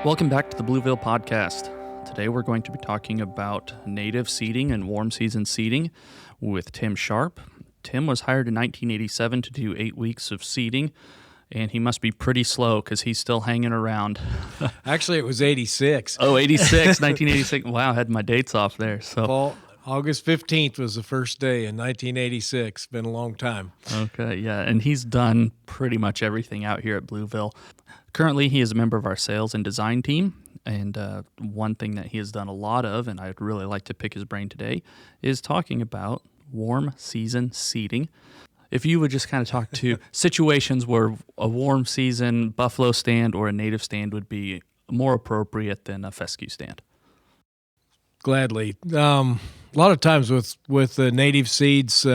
Welcome back to the Blueville podcast. Today we're going to be talking about native seeding and warm season seeding with Tim Sharp. Tim was hired in 1987 to do 8 weeks of seeding, and he must be pretty slow because he's still hanging around. Actually, it was 86. Oh, 86, 1986. Wow, I had my dates off there. So August 15th was the first day in 1986. Been a long time. Okay, yeah, and he's done pretty much everything out here at Blueville. Currently, he is a member of our sales and design team, and one thing that he has done a lot of, and I'd really like to pick his brain today, is talking about warm season seeding. If you would just kind of talk to situations where a warm season buffalo stand or a native stand would be more appropriate than a fescue stand. Gladly. A lot of times with the native seeds,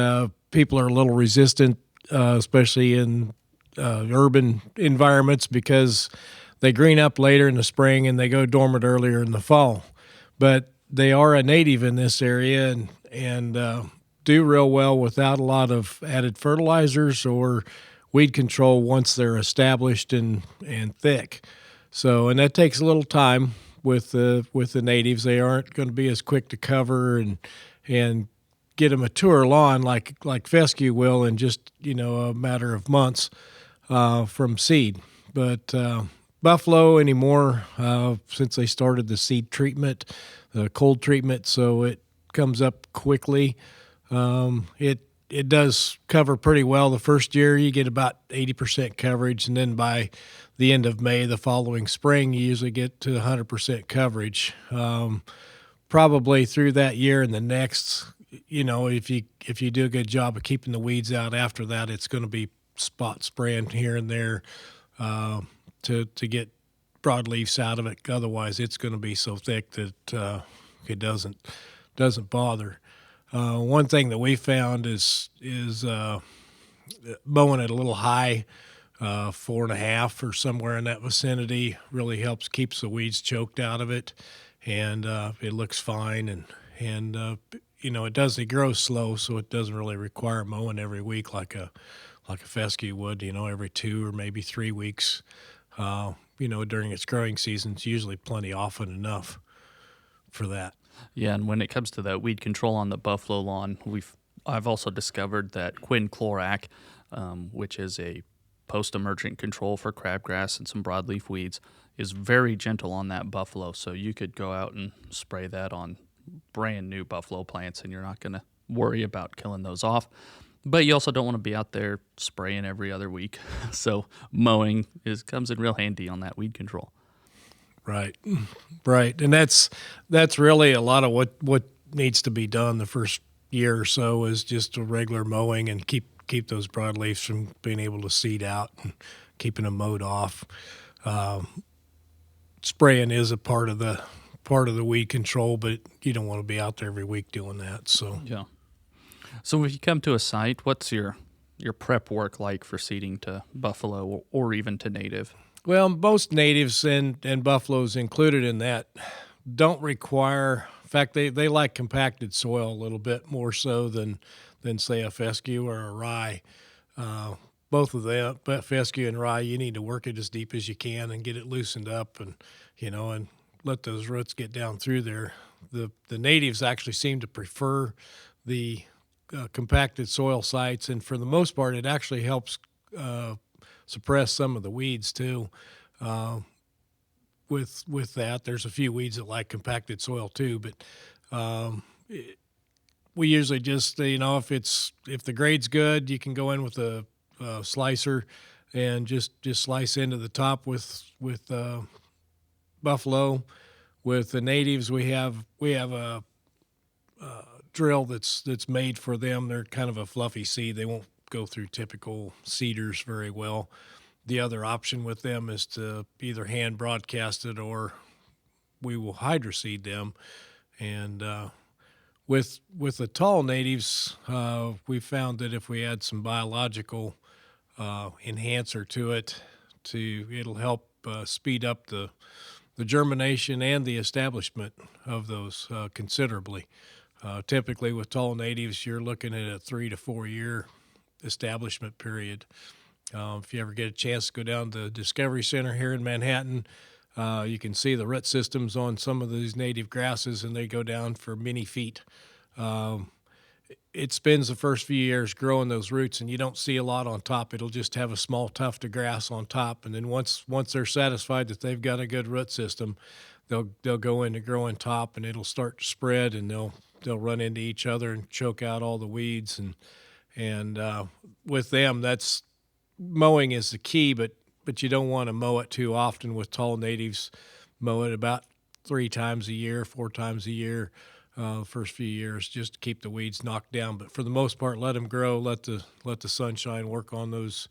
people are a little resistant, especially in urban environments, because they green up later in the spring and they go dormant earlier in the fall. But they are a native in this area and do real well without a lot of added fertilizers or weed control once they're established and thick. So, and that takes a little time with the natives. They aren't going to be as quick to cover and get a mature lawn like fescue will in just a matter of months from seed. But buffalo anymore, since they started the seed treatment, the cold treatment, so it comes up quickly. It does cover pretty well. The first year you get about 80% coverage, and then by the end of May the following spring you usually get to 100% coverage. Probably through that year and the next, if you do a good job of keeping the weeds out after that, it's going to be spot spraying here and there to get broadleafs out of it. Otherwise, it's going to be so thick that it doesn't bother. One thing that we found is mowing it a little high, 4.5 or somewhere in that vicinity, really helps keeps the weeds choked out of it, and it looks fine. And it grows slow, so it doesn't really require mowing every week like a fescue would, every 2 or maybe 3 weeks. During its growing season, it's usually plenty often enough for that. Yeah, and when it comes to that weed control on the buffalo lawn, I've also discovered that quinclorac, which is a post-emergent control for crabgrass and some broadleaf weeds, is very gentle on that buffalo. So you could go out and spray that on brand new buffalo plants, and you're not going to worry about killing those off. But you also don't want to be out there spraying every other week. So mowing comes in real handy on that weed control. Right. And that's really a lot of what needs to be done the first year or so is just a regular mowing and keep those broadleafs from being able to seed out and keeping them mowed off. Spraying is a part of the weed control, but you don't want to be out there every week doing that. So yeah. So if you come to a site, what's your prep work like for seeding to buffalo or even to native? Well, most natives and buffaloes included in that don't require. In fact, they like compacted soil a little bit more so than say a fescue or a rye. Both of them, but fescue and rye, you need to work it as deep as you can and get it loosened up, and let those roots get down through there. The natives actually seem to prefer the compacted soil sites, and for the most part, it actually helps suppress some of the weeds too. With that, there's a few weeds that like compacted soil too, but we usually just if the grade's good, you can go in with a slicer and just slice into the top with buffalo. With the natives, we have a drill that's made for them. They're kind of a fluffy seed. They won't go through typical seeders very well. The other option with them is to either hand broadcast it or we will hydroseed them. And with the tall natives, we found that if we add some biological enhancer to it, it'll help speed up the germination and the establishment of those considerably. Typically with tall natives, you're looking at a 3 to 4 year establishment period. If you ever get a chance to go down to the Discovery Center here in Manhattan, You can see the root systems on some of these native grasses, and they go down for many feet. It spends the first few years growing those roots, and you don't see a lot on top. It'll just have a small tuft of grass on top, and then once they're satisfied that they've got a good root system, they'll go into growing top, and it'll start to spread, and they'll run into each other and choke out all the weeds. And with them, that's mowing is the key, but you don't want to mow it too often with tall natives. Mow it about 3 times a year, 4 times a year. First few years, just to keep the weeds knocked down. But for the most part, let them grow, let the sunshine work on those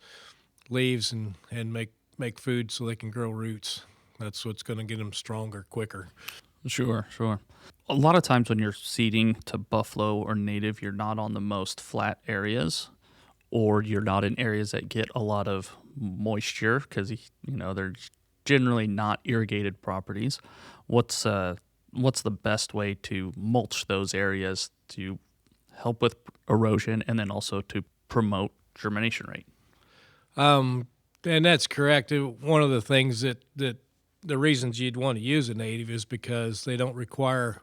leaves and make food so they can grow roots. That's what's going to get them stronger quicker. Sure, sure. A lot of times when you're seeding to buffalo or native, you're not on the most flat areas, or you're not in areas that get a lot of moisture because they're generally not irrigated properties. What's the best way to mulch those areas to help with erosion and then also to promote germination rate? And that's correct. One of the things that the reasons you'd want to use a native is because they don't require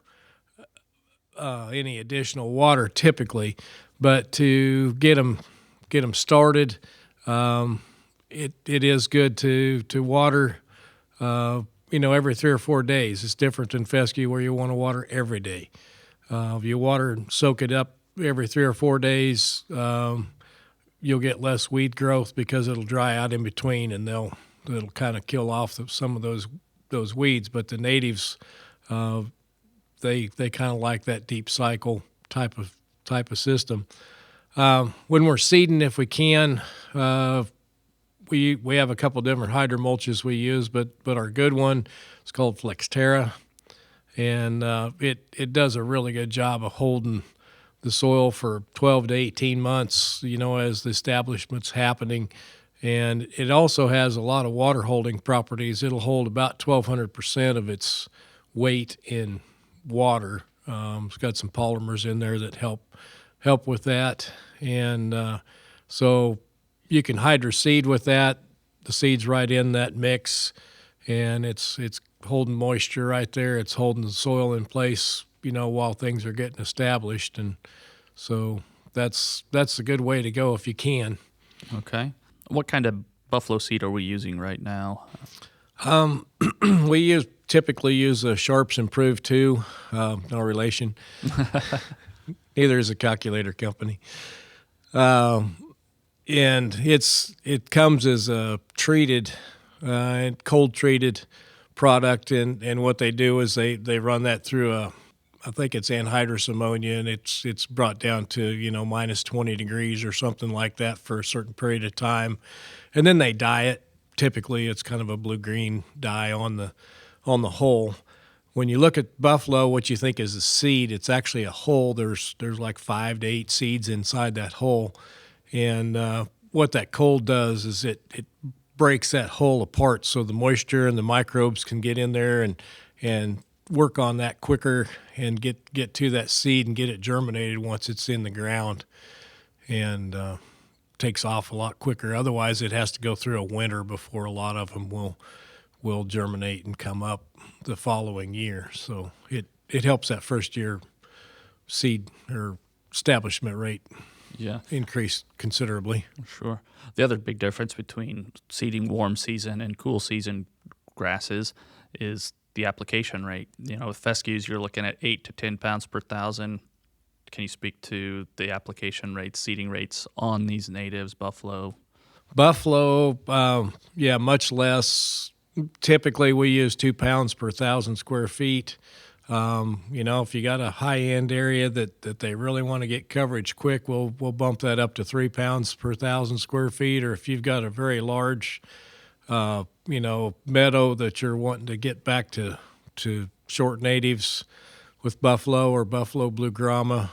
any additional water typically, but to get them started, it is good to water. Every 3 or 4 days. It's different than fescue where you want to water every day. If you water and soak it up every 3 or 4 days, you'll get less weed growth because it'll dry out in between, and it'll kind of kill off some of those weeds. But the natives, they kind of like that deep cycle type of system. When we're seeding, if we can, we have a couple different hydromulches we use, but our good one is called Flexterra, and it does a really good job of holding the soil for 12 to 18 months, as the establishment's happening. And it also has a lot of water holding properties. It'll hold about 1,200% of its weight in water. It's got some polymers in there that help with that, and so you can hydroseed with that. The seed's right in that mix, and it's holding moisture right there. It's holding the soil in place, while things are getting established. And so that's a good way to go if you can. Okay. What kind of buffalo seed are we using right now? We typically use a Sharps Improved 2, no relation. Neither is a calculator company. And it comes as a treated, cold treated product, and what they do is they run that through I think it's anhydrous ammonia, and it's brought down to minus 20 degrees or something like that for a certain period of time, and then they dye it. Typically, it's kind of a blue-green dye on the hull. When you look at buffalo, what you think is a seed, it's actually a hull. There's like 5 to 8 seeds inside that hull. And what that cold does is it breaks that hull apart so the moisture and the microbes can get in there and work on that quicker and get to that seed and get it germinated once it's in the ground, and takes off a lot quicker. Otherwise, it has to go through a winter before a lot of them will germinate and come up the following year. So it helps that first year seed or establishment rate increase considerably. Sure. The other big difference between seeding warm season and cool season grasses is the application rate. With fescues, you're looking at 8 to 10 pounds per thousand. Can you speak to the application rates, seeding rates on these natives, buffalo? Buffalo, much less. Typically, we use 2 pounds per 1,000 square feet. If you got a high-end area that they really want to get coverage quick, we'll bump that up to 3 pounds per 1,000 square feet. Or if you've got a very large, meadow that you're wanting to get back to short natives with buffalo or buffalo blue grama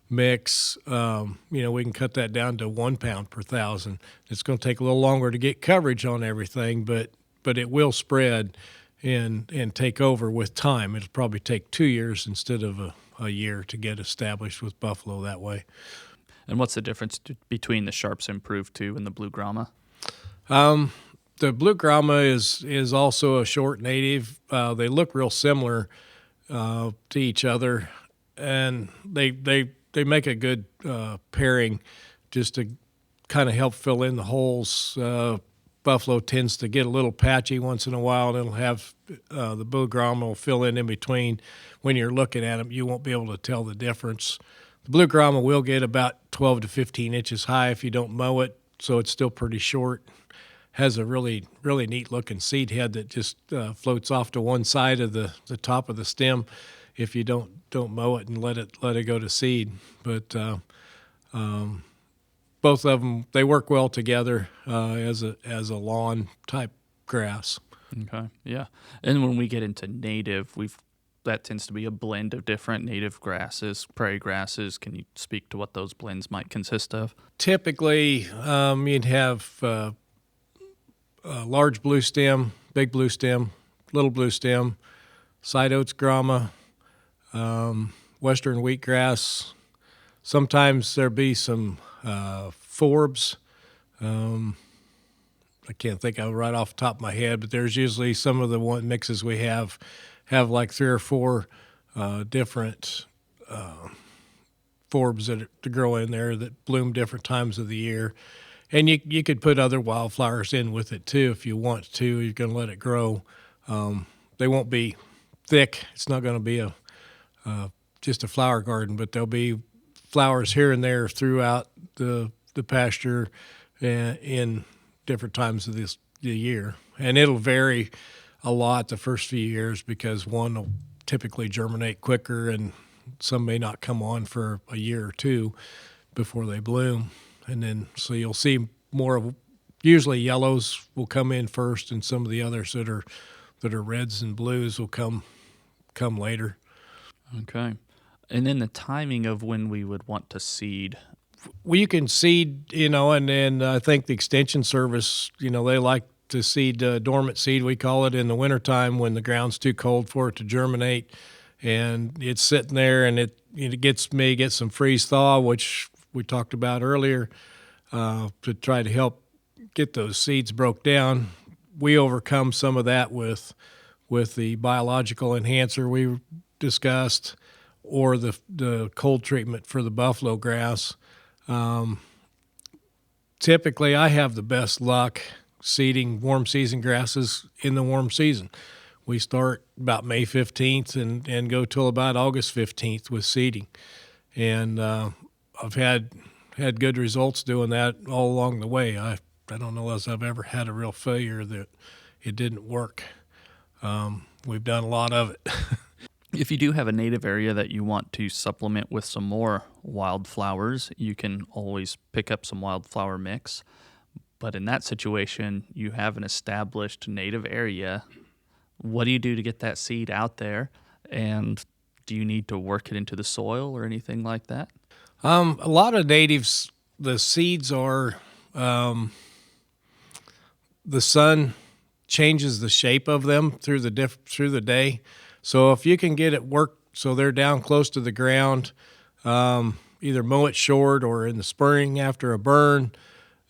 mix, we can cut that down to 1 pound per 1,000. It's going to take a little longer to get coverage on everything, but it will spread and take over with time. It'll probably take 2 years instead of a year to get established with buffalo that way. And what's the difference between the Sharps Improved 2 and the Blue Grama? The blue grama is also a short native. They look real similar to each other, and they make a good pairing just to kind of help fill in the holes. Buffalo tends to get a little patchy once in a while, and it'll have the blue grama will fill in between. When you're looking at them, you won't be able to tell the difference. The blue grama will get about 12 to 15 inches high if you don't mow it, so it's still pretty short. Has a really neat looking seed head that just floats off to one side of the top of the stem if you don't mow it and let it go to seed. But both of them, they work well together as a lawn type grass. Okay, yeah. And when we get into native, that tends to be a blend of different native grasses, prairie grasses. Can you speak to what those blends might consist of? Typically, you'd have large blue stem, big blue stem, little blue stem, side oats grama, western wheatgrass. Sometimes there be some forbs. I can't think of it right off the top of my head, but there's usually some of the one mixes we have like 3 or 4 different forbs that grow in there that bloom different times of the year. And you could put other wildflowers in with it too if you want to. You're going to let it grow. They won't be thick. It's not going to be just a flower garden, but there'll be flowers here and there throughout the pasture in different times of the year. And it'll vary a lot the first few years because one will typically germinate quicker and some may not come on for a year or two before they bloom. And then so you'll see more of, usually yellows will come in first and some of the others that are reds and blues will come later. Okay. And then the timing of when we would want to seed. Well, you can seed, and then I think the Extension Service, they like to seed dormant seed, we call it, in the wintertime when the ground's too cold for it to germinate. And it's sitting there and it may get some freeze thaw, which we talked about earlier, to try to help get those seeds broke down. We overcome some of that with the biological enhancer we discussed, or the cold treatment for the buffalo grass. Typically, I have the best luck seeding warm season grasses in the warm season. We start about May 15th and go till about August 15th with seeding. And I've had good results doing that all along the way. I don't know as I've ever had a real failure that it didn't work. We've done a lot of it. If you do have a native area that you want to supplement with some more wildflowers, you can always pick up some wildflower mix. But in that situation, you have an established native area. What do you do to get that seed out there? And do you need to work it into the soil or anything like that? A lot of natives, the seeds are, the sun changes the shape of them through the day. So if you can get it worked so they're down close to the ground, either mow it short or in the spring after a burn,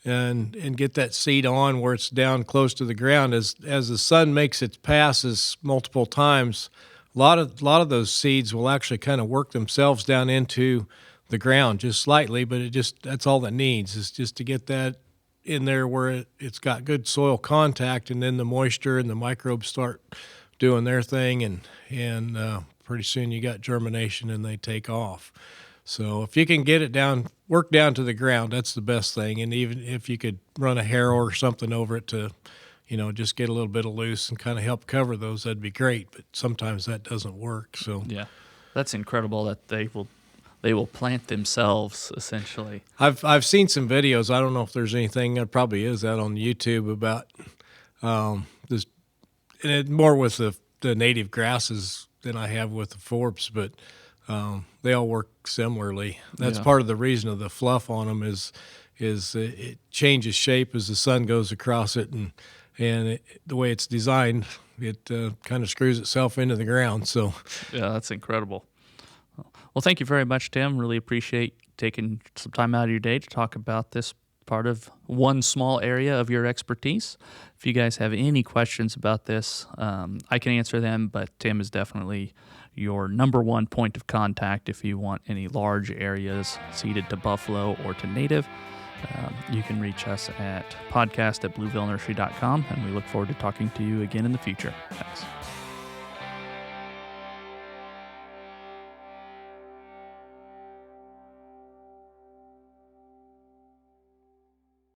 and get that seed on where it's down close to the ground. As the sun makes its passes multiple times, a lot of those seeds will actually kind of work themselves down into the ground just slightly, but that's all that needs is just to get that in there where it's got good soil contact, and then the moisture and the microbes start doing their thing, and pretty soon you got germination and they take off. So if you can get it work down to the ground, that's the best thing. And even if you could run a harrow or something over it to, just get a little bit of loose and kind of help cover those, that'd be great. But sometimes that doesn't work. So yeah, that's incredible that they will plant themselves essentially. I've seen some videos. I don't know if there's anything. There probably is out on YouTube about this. And it more with the native grasses than I have with the forbs, but they all work similarly. That's part of the reason of the fluff on them is it changes shape as the sun goes across it, and the way it's designed, it kind of screws itself into the ground. So yeah, that's incredible. Well, thank you very much, Tim. Really appreciate taking some time out of your day to talk about this part of one small area of your expertise. If you guys have any questions about this, I can answer them, but Tim is definitely your number one point of contact if you want any large areas seeded to buffalo or to native. You can reach us at podcast@bluevillenursery.com, and we look forward to talking to you again in the future. Thanks.